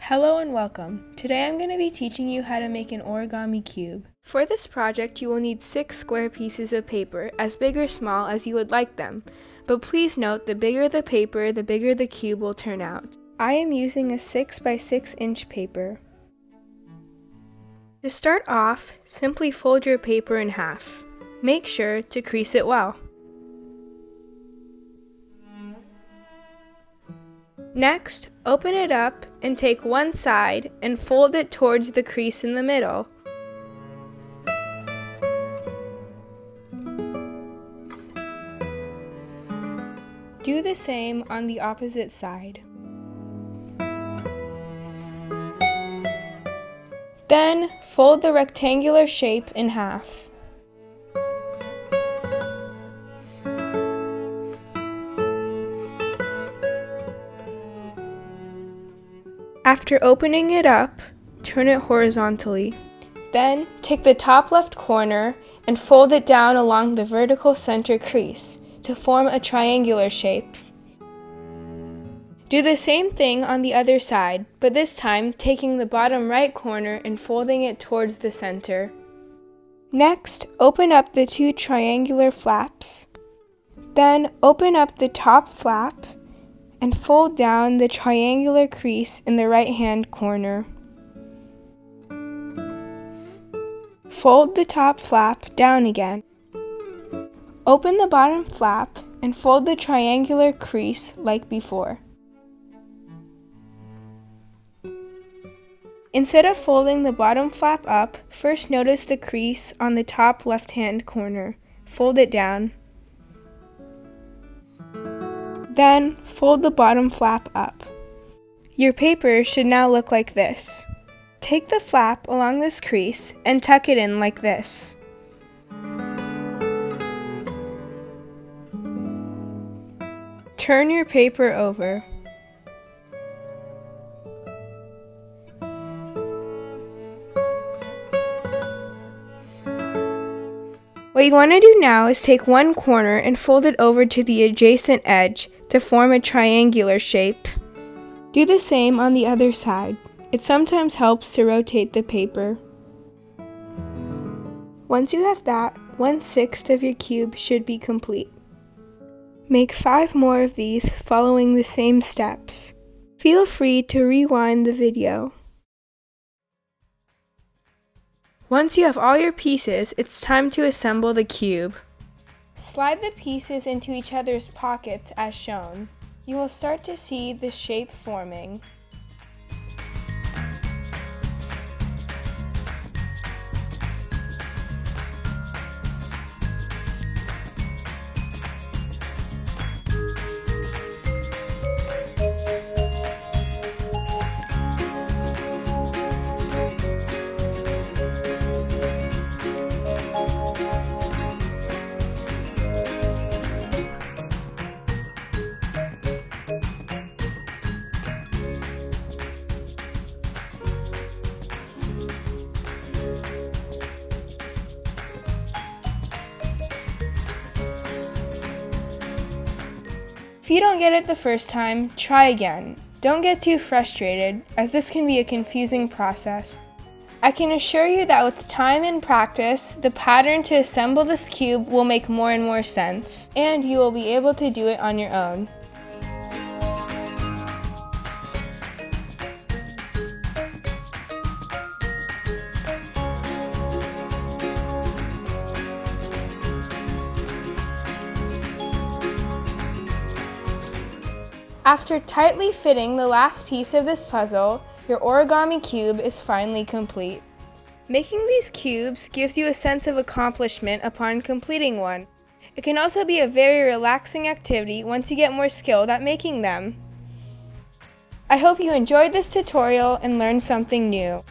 Hello and welcome. Today I'm going to be teaching you how to make an origami cube. For this project you will need 6 square pieces of paper, as big or small as you would like them. But please note, the bigger the paper, the bigger the cube will turn out. I am using a 6 by 6 inch paper. To start off, simply fold your paper in half. Make sure to crease it well. Next, open it up and take one side and fold it towards the crease in the middle. Do the same on the opposite side. Then, fold the rectangular shape in half. After opening it up, turn it horizontally. Then, take the top left corner and fold it down along the vertical center crease to form a triangular shape. Do the same thing on the other side, but this time taking the bottom right corner and folding it towards the center. Next, open up the 2 triangular flaps. Then, open up the top flap and fold down the triangular crease in the right-hand corner. Fold the top flap down again. Open the bottom flap and fold the triangular crease like before. Instead of folding the bottom flap up, first notice the crease on the top left-hand corner. Fold it down. Then, fold the bottom flap up. Your paper should now look like this. Take the flap along this crease and tuck it in like this. Turn your paper over. What you want to do now is take one corner and fold it over to the adjacent edge to form a triangular shape. Do the same on the other side. It sometimes helps to rotate the paper. Once you have that, 1/6 of your cube should be complete. Make 5 more of these following the same steps. Feel free to rewind the video. Once you have all your pieces, it's time to assemble the cube. Slide the pieces into each other's pockets as shown. You will start to see the shape forming. If you don't get it the first time, try again. Don't get too frustrated, as this can be a confusing process. I can assure you that with time and practice, the pattern to assemble this cube will make more and more sense, and you will be able to do it on your own. After tightly fitting the last piece of this puzzle, your origami cube is finally complete. Making these cubes gives you a sense of accomplishment upon completing one. It can also be a very relaxing activity once you get more skilled at making them. I hope you enjoyed this tutorial and learned something new.